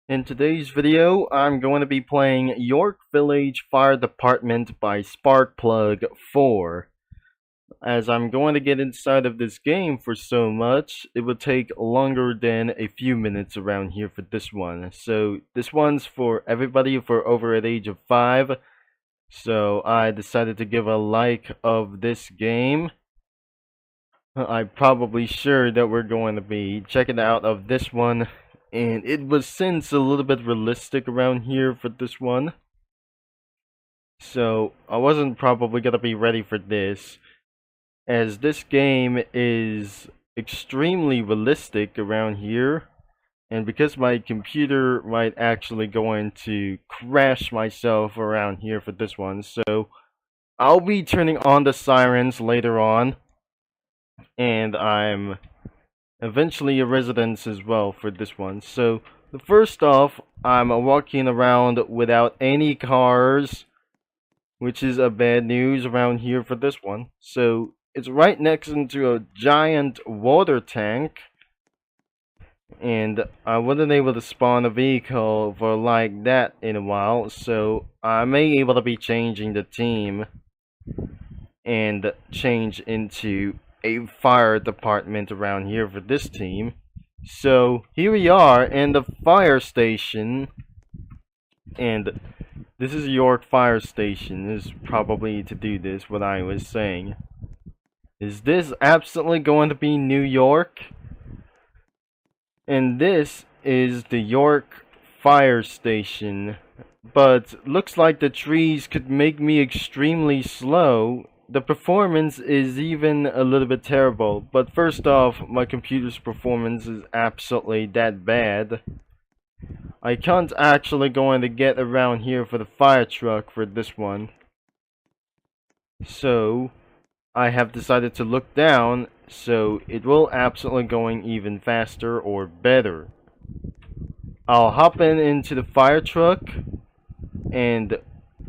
In today's video, I'm going to be playing York Village Fire Department by Sparkplug 4. As I'm going to get inside of this game for so much, it would take longer than a few minutes around here for this one. So this one's for everybody for over at age of 5. So I decided to give a like of this game. I'm probably sure that we're going to be checking out of this one, and it was since a little bit realistic around here for this one, so I wasn't probably gonna be ready for this, as this game is extremely realistic around here, and because my computer might actually going to crash myself around here for this one, so I'll be turning on the sirens later on, and I'm eventually a residence as well for this one. So first off, I'm walking around without any cars, which is a bad news around here for this one. So it's right next into a giant water tank, and I wasn't able to spawn a vehicle for like that in a while, so I may able to be changing the team and change into a fire department around here for this team. So here we are in the fire station, and this is York Fire Station. This is probably to do this, what I was saying. Is this absolutely going to be New York? And this is the York Fire Station, but looks like the trees could make me extremely slow. The performance is even a little bit terrible, but first off, my computer's performance is absolutely that bad. I can't actually going to get around here for the fire truck for this one. So, I have decided to look down, so it will absolutely going even faster or better. I'll hop into the fire truck, and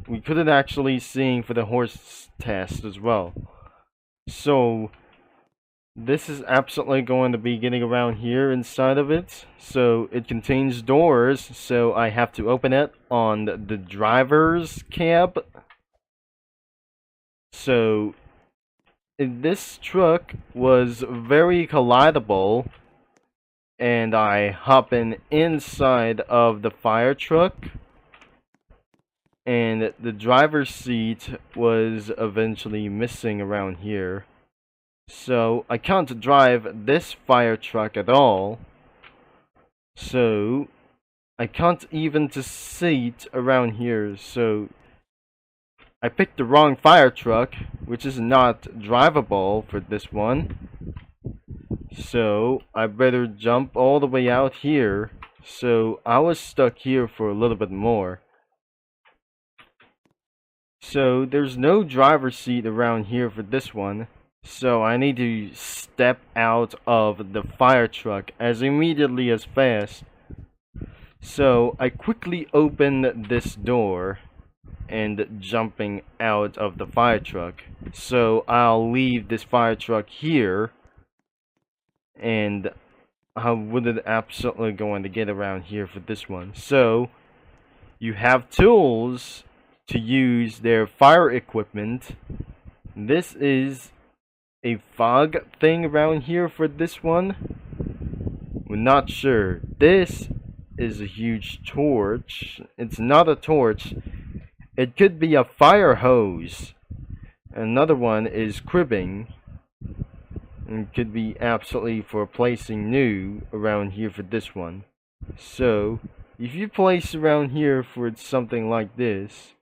we couldn't actually sing for the horse test as well. So this is absolutely going to be getting around here inside of it. So it contains doors, so I have to open it on the driver's cab. So this truck was very collidable, and I hop inside of the fire truck, and the driver's seat was eventually missing around here. So I can't drive this fire truck at all. So I can't even to seat around here. So I picked the wrong fire truck, which is not drivable for this one. So I better jump all the way out here. So I was stuck here for a little bit more. So there's no driver's seat around here for this one. So I need to step out of the fire truck as immediately as fast. So I quickly open this door and jumping out of the fire truck. So I'll leave this fire truck here, and I wouldn't absolutely going to get around here for this one. So you have tools to use their fire equipment. This is a fog thing around here for this one. We're not sure. This is a huge torch. It's not a torch. It could be a fire hose. Another one is cribbing. And could be absolutely for placing new around here for this one. So if you place around here for something like this,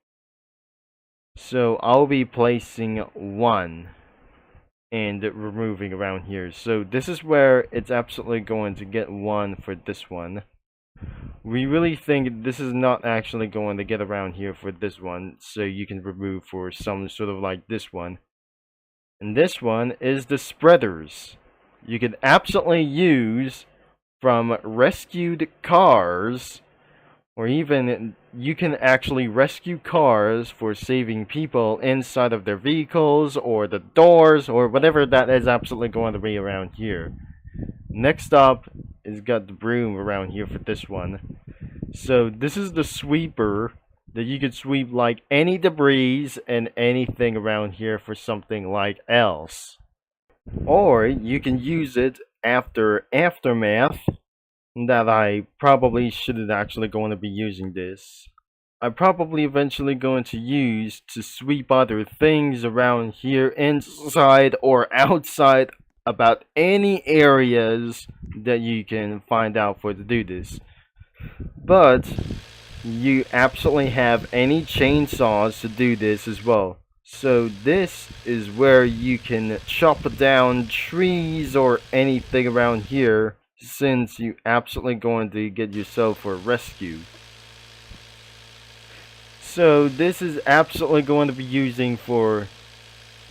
so I'll be placing one and removing around here. So this is where it's absolutely going to get one for this one. We really think this is not actually going to get around here for this one, so you can remove for some sort of like this one. And this one is the spreaders. You can absolutely use from rescued cars, or even you can actually rescue cars for saving people inside of their vehicles or the doors or whatever that is absolutely going to be around here. Next up is got the broom around here for this one. So this is the sweeper that you could sweep like any debris and anything around here for something like else. Or you can use it after aftermath, that I probably shouldn't actually going to be using this. I'm probably eventually going to use to sweep other things around here inside or outside about any areas that you can find out for to do this. But you absolutely have any chainsaws to do this as well. So this is where you can chop down trees or anything around here, since you absolutely going to get yourself a rescue. So this is absolutely going to be using for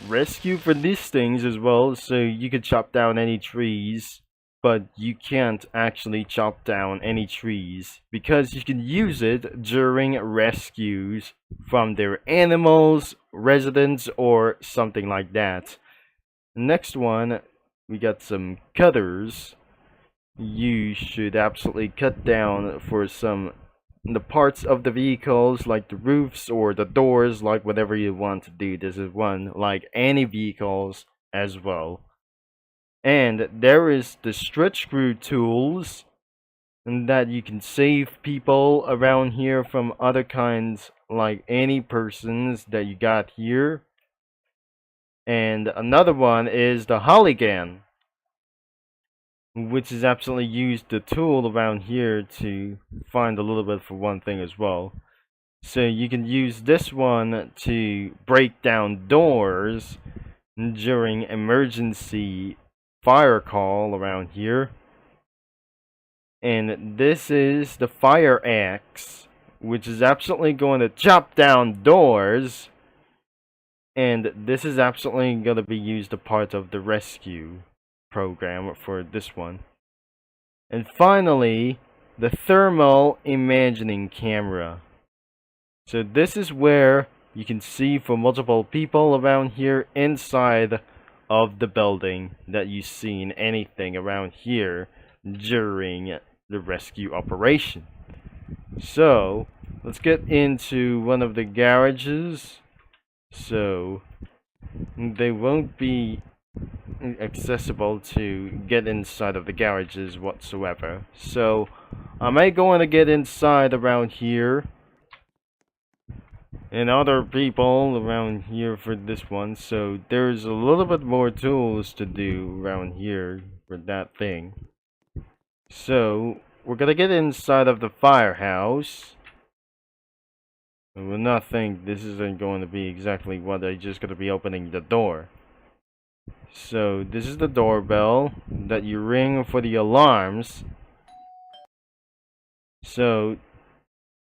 rescue for these things as well. So you could chop down any trees, but you can't actually chop down any trees because you can use it during rescues from their animals, residents, or something like that. Next one, we got some cutters. You should absolutely cut down for some the parts of the vehicles, like the roofs or the doors, like whatever you want to do. This is one like any vehicles as well. And there is the stretch screw tools, and that you can save people around here from other kinds, like any persons that you got here. And another one is the Holigan, which is absolutely used the tool around here to find a little bit for one thing as well. So you can use this one to break down doors during emergency fire call around here. And this is the fire axe, which is absolutely going to chop down doors. And this is absolutely going to be used a part of the rescue program for this one. And finally, the thermal imaging camera. So this is where you can see for multiple people around here inside of the building that you've seen anything around here during the rescue operation. So let's get into one of the garages. So they won't be accessible to get inside of the garages whatsoever. So I may going to get inside around here, and other people around here for this one. So there's a little bit more tools to do around here for that thing. So we're gonna get inside of the firehouse. I will not think this isn't going to be exactly what I just gonna be opening the door. So this is the doorbell that you ring for the alarms. So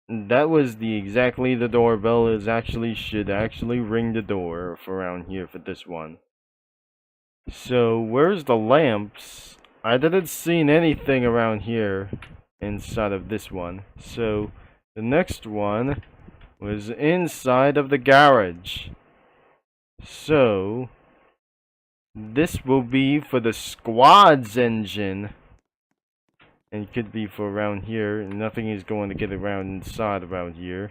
that was exactly the doorbell is actually should actually ring the door for around here for this one. So where's the lamps? I didn't see anything around here inside of this one. So the next one was inside of the garage. So this will be for the squad's engine, and could be for around here. Nothing is going to get around inside around here.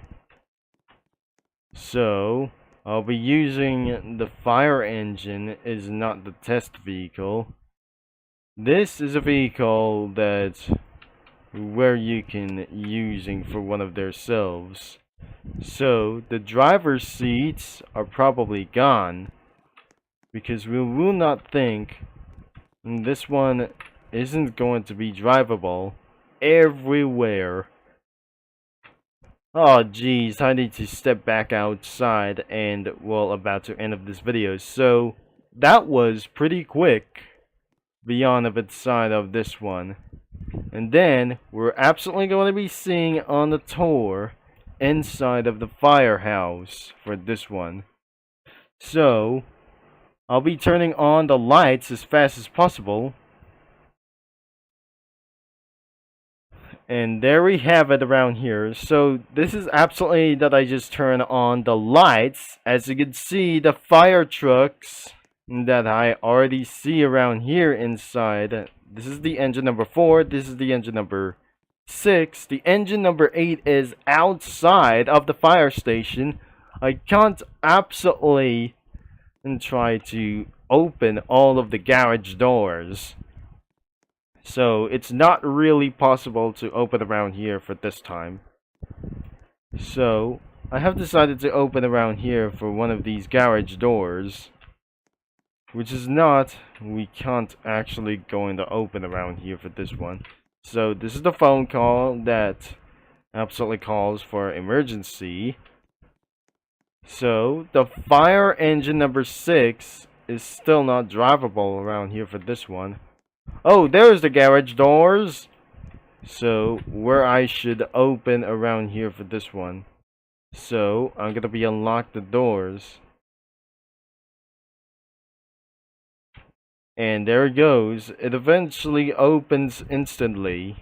So I'll be using the fire engine is not the test vehicle. This is a vehicle that where you can using for one of their selves. So the driver's seats are probably gone, because we will not think this one isn't going to be drivable everywhere. Oh geez, I need to step back outside, and well, about to end of this video. So that was pretty quick beyond of its side of this one. And then we're absolutely going to be seeing on the tour inside of the firehouse for this one. So I'll be turning on the lights as fast as possible. And there we have it around here. So this is absolutely that I just turn on the lights. As you can see, the fire trucks that I already see around here inside. This is the engine number 4. This is the engine number 6, the engine number 8 is outside of the fire station. I can't absolutely try to open all of the garage doors. So it's not really possible to open around here for this time. So I have decided to open around here for one of these garage doors. Which is not, we can't actually going to open around here for this one. So this is the phone call that absolutely calls for emergency. So the fire engine number 6 is still not drivable around here for this one. Oh, there's the garage doors. So where I should open around here for this one. So I'm gonna be unlock the doors. And there it goes. It eventually opens instantly.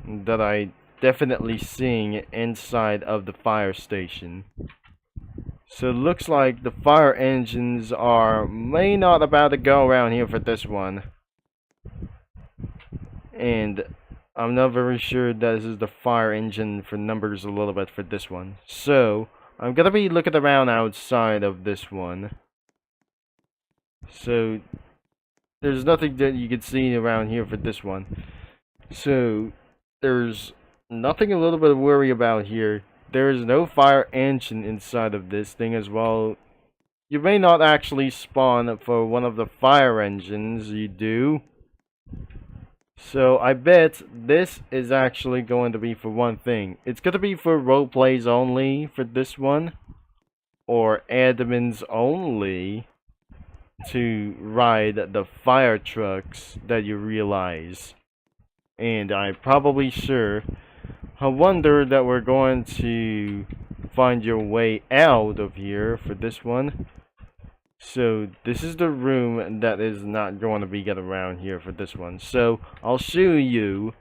That I definitely seeing inside of the fire station. So it looks like the fire engines may not about to go around here for this one. And I'm not very sure this is the fire engine for numbers a little bit for this one. So I'm gonna be looking around outside of this one. So there's nothing that you can see around here for this one. So there's nothing a little bit to worry about here. There is no fire engine inside of this thing as well. You may not actually spawn for one of the fire engines, you do. So I bet this is actually going to be for one thing. It's going to be for roleplays only for this one. Or admins only to ride the fire trucks that you realize. And I'm probably sure. I wonder that we're going to find your way out of here for this one. So this is the room that is not going to be get around here for this one. So I'll show you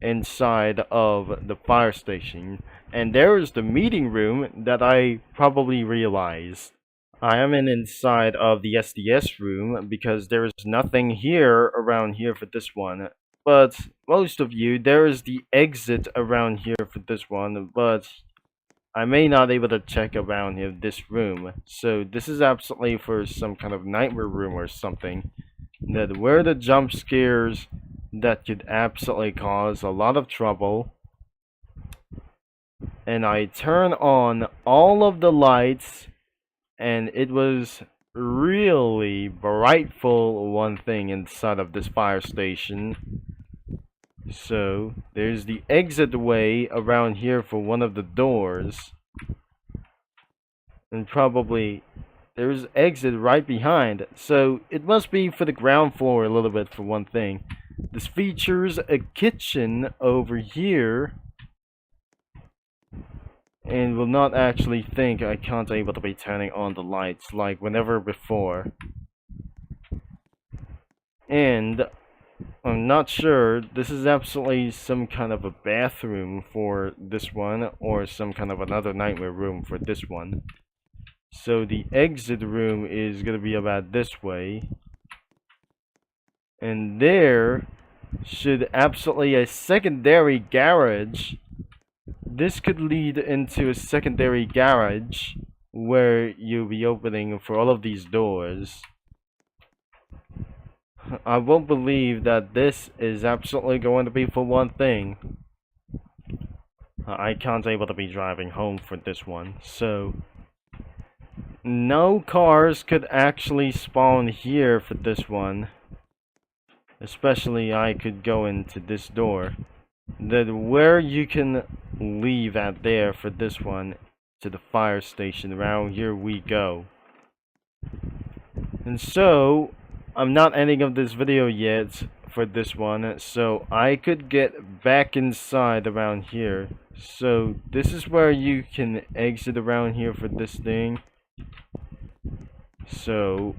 inside of the fire station. And there is the meeting room that I probably realized. I am inside of the SDS room because there is nothing here around here for this one. But most of you, there is the exit around here for this one, but I may not able to check around here this room. So this is absolutely for some kind of nightmare room or something. That where the jump scares that could absolutely cause a lot of trouble. And I turn on all of the lights, and it was really brightful one thing inside of this fire station. So there's the exit way around here for one of the doors, and probably there's exit right behind, so it must be for the ground floor a little bit for one thing. This features a kitchen over here, and will not actually think I can't able to be turning on the lights like whenever before. And I'm not sure, this is absolutely some kind of a bathroom for this one, or some kind of another nightmare room for this one. So the exit room is gonna be about this way. And there should absolutely a secondary garage. This could lead into a secondary garage where you'll be opening for all of these doors. I won't believe that this is absolutely going to be for one thing. I can't able to be driving home for this one, so no cars could actually spawn here for this one. Especially I could go into this door. That where you can leave at there for this one to the fire station. Around here we go. And so I'm not ending of this video yet for this one, so I could get back inside around here. So this is where you can exit around here for this thing. So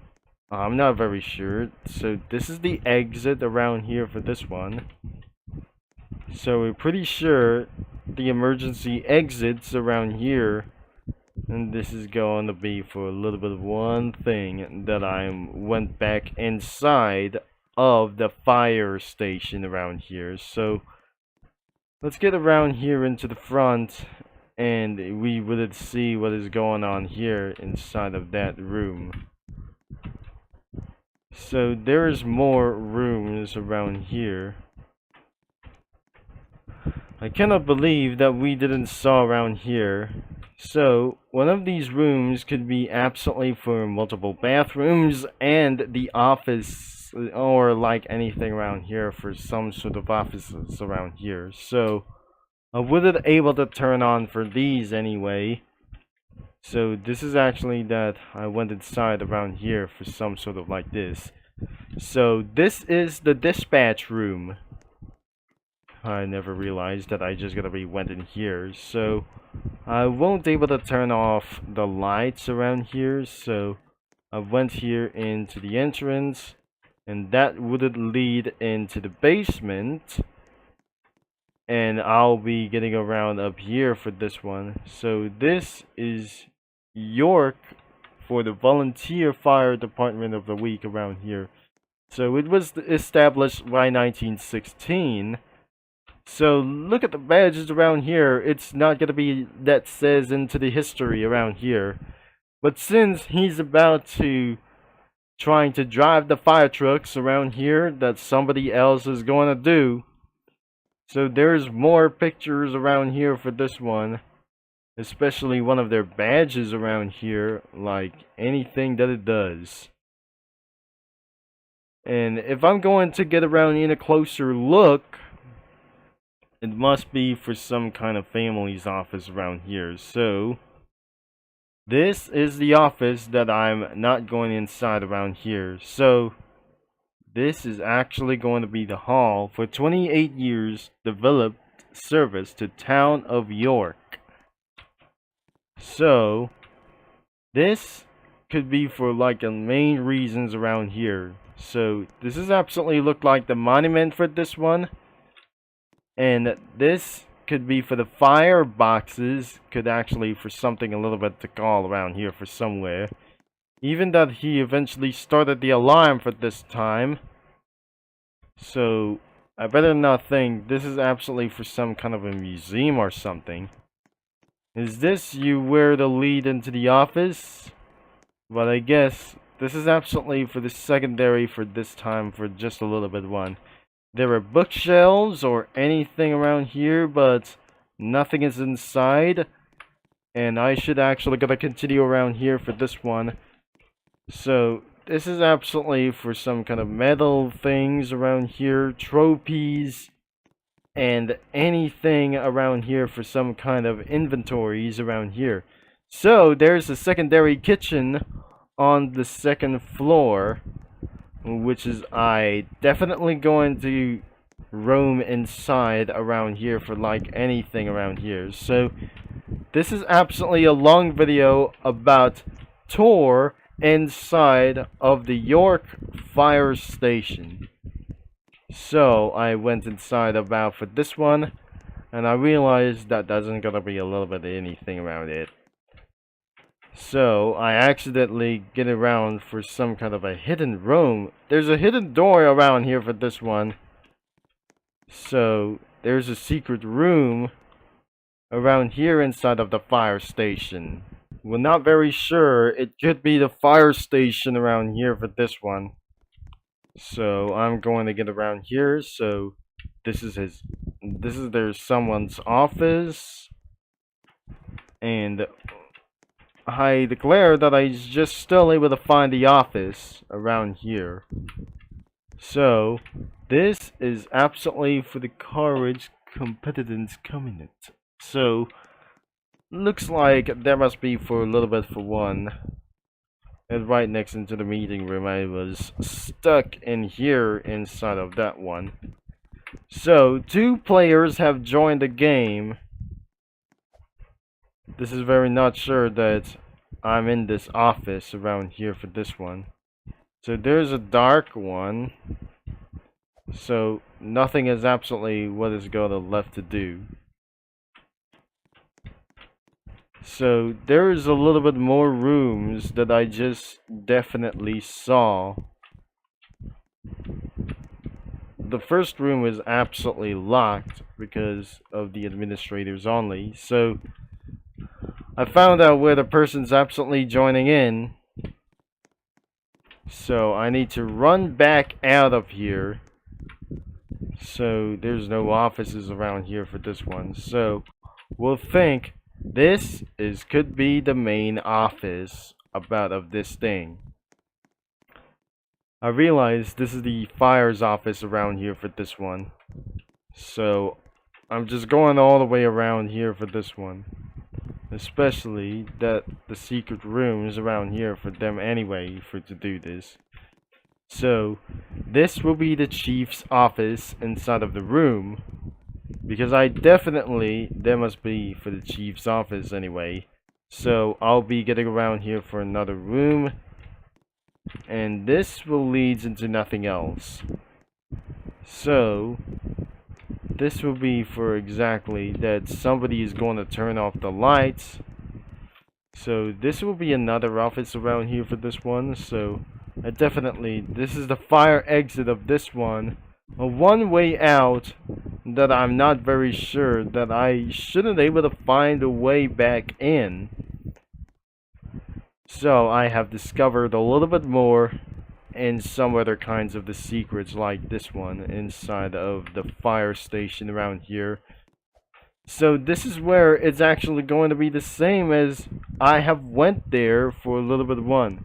I'm not very sure. So this is the exit around here for this one. So we're pretty sure the emergency exits around here. And this is going to be for a little bit of one thing that I went back inside of the fire station around here. So let's get around here into the front, and we would see what is going on here inside of that room. So there's more rooms around here. I cannot believe that we didn't saw around here. So one of these rooms could be absolutely for multiple bathrooms and the office, or like anything around here for some sort of offices around here. So I wasn't able to turn on for these anyway. So this is actually that I went inside around here for some sort of like this. So this is the dispatch room. I never realized that I just went in here. So I won't able to turn off the lights around here. So I went here into the entrance, and that would lead into the basement. And I'll be getting around up here for this one. So this is York for the Volunteer Fire Department of the Week around here. So it was established by 1916. So look at the badges around here. It's not gonna be that says into the history around here. But since he's about to trying to drive the fire trucks around here that somebody else is going to do. So there's more pictures around here for this one. Especially one of their badges around here, like anything that it does. And if I'm going to get around in a closer look, it must be for some kind of family's office around here. So this is the office that I'm not going inside around here. So this is actually going to be the hall for 28 years developed service to town of York. So this could be for like the main reasons around here. So this is absolutely look like the monument for this one. And this could be for the fire boxes, could actually for something a little bit to call around here for somewhere. Even that he eventually started the alarm for this time. So I better not think this is absolutely for some kind of a museum or something. Is this you where to lead into the office? But I guess this is absolutely for the secondary for this time for just a little bit one. There are bookshelves or anything around here, but nothing is inside. And I should actually gotta continue around here for this one. So this is absolutely for some kind of metal things around here, trophies, and anything around here for some kind of inventories around here. So there's a secondary kitchen on the second floor, which is I definitely going to roam inside around here for like anything around here. So this is absolutely a long video about tour inside of the York Fire Station. So I went inside about for this one, and I realized that doesn't gonna be a little bit of anything around it. So I accidentally get around for some kind of a hidden room. There's a hidden door around here for this one. So there's a secret room around here inside of the fire station. We're not very sure. It could be the fire station around here for this one. So I'm going to get around here. So this is there's someone's office. And I declare that I just still able to find the office around here. So this is absolutely for the Courage Competence Cabinet. So looks like there must be for a little bit for one. And right next into the meeting room, I was stuck in here inside of that one. So 2 players have joined the game. This is very not sure that I'm in this office around here for this one. So there's a dark one. So nothing is absolutely what is going to left to do. So there is a little bit more rooms that I just definitely saw. the first room is absolutely locked because of the administrators only. So I found out where the person's absolutely joining in. So I need to run back out of here. So there's no offices around here for this one. So we'll think this could be the main office of this thing. I realize this is the fire's office around here for this one. So I'm just going all the way around here for this one. Especially that the secret room is around here for them anyway to do this. So this will be the chief's office inside of the room. Because there must be for the chief's office anyway. So I'll be getting around here for another room. And this will lead into nothing else. So this will be for exactly that somebody is going to turn off the lights. So this will be another office around here for this one. So this is the fire exit of this one. A one-way out that I'm not very sure that I shouldn't be able to find a way back in. So I have discovered a little bit more and some other kinds of the secrets like this one inside of the fire station around here. So this is where it's actually going to be the same as I have went there for a little bit of one.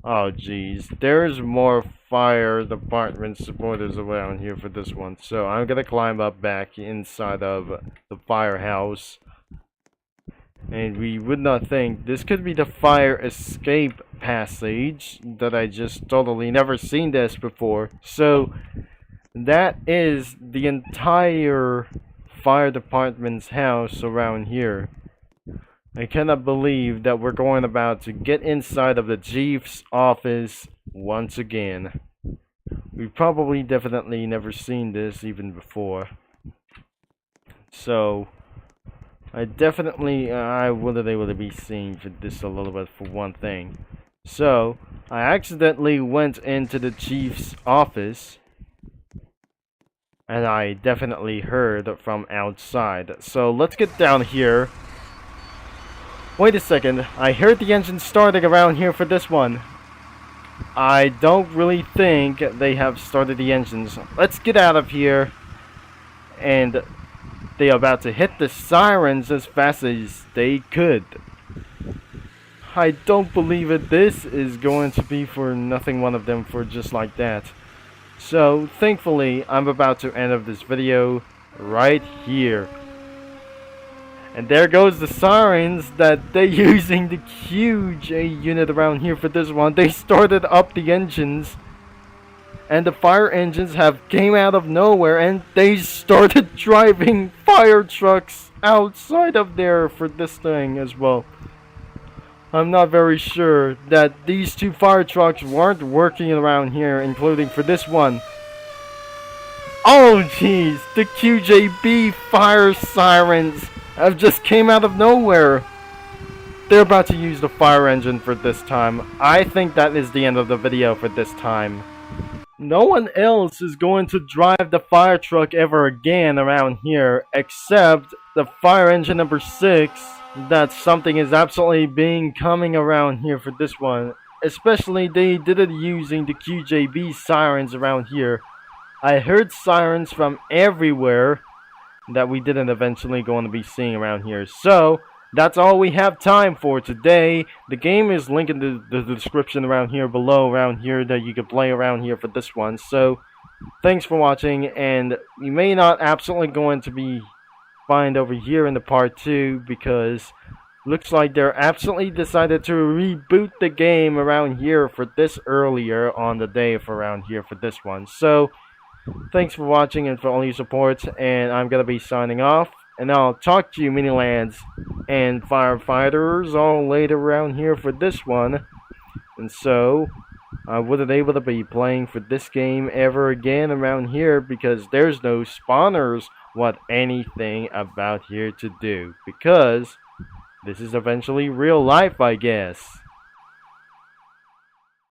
Oh geez, there's more fire department supporters around here for this one. So I'm gonna climb up back inside of the firehouse. And we would not think this could be the fire escape passage that I just totally never seen this before. So that is the entire fire department's house around here. I cannot believe that we're going about to get inside of the chief's office once again. We've probably definitely never seen this even before. So I wasn't able to be seen for this a little bit for one thing. So I accidentally went into the chief's office. And I definitely heard from outside. So let's get down here. Wait a second. I heard the engine starting around here for this one. I don't really think they have started the engines. Let's get out of here. And they are about to hit the sirens as fast as they could. I don't believe it. This is going to be for nothing one of them for just like that. So, thankfully, I'm about to end of this video right here. And there goes the sirens that they're using the huge unit around here for this one. They started up the engines. And the fire engines have came out of nowhere and they started driving fire trucks outside of there for this thing as well. I'm not very sure that these two fire trucks weren't working around here, including for this one. Oh jeez, the QJB fire sirens have just came out of nowhere. They're about to use the fire engine for this time. I think that is the end of the video for this time. No one else is going to drive the fire truck ever again around here except the fire engine number 6. That something is absolutely being coming around here for this one. Especially they did it using the QJB sirens around here. I heard sirens from everywhere that we didn't eventually going to be seeing around here. So that's all we have time for today. The game is linked in the description around here below around here that you can play around here for this one. So thanks for watching, and you may not absolutely going to be find over here in the part 2 because looks like they're absolutely decided to reboot the game around here for this earlier on the day for around here for this one. So thanks for watching and for all your support, and I'm gonna be signing off, and I'll talk to you Minilands and firefighters all later around here for this one. And so I wasn't able to be playing for this game ever again around here because there's no spawners what anything about here to do, because this is eventually real life, I guess.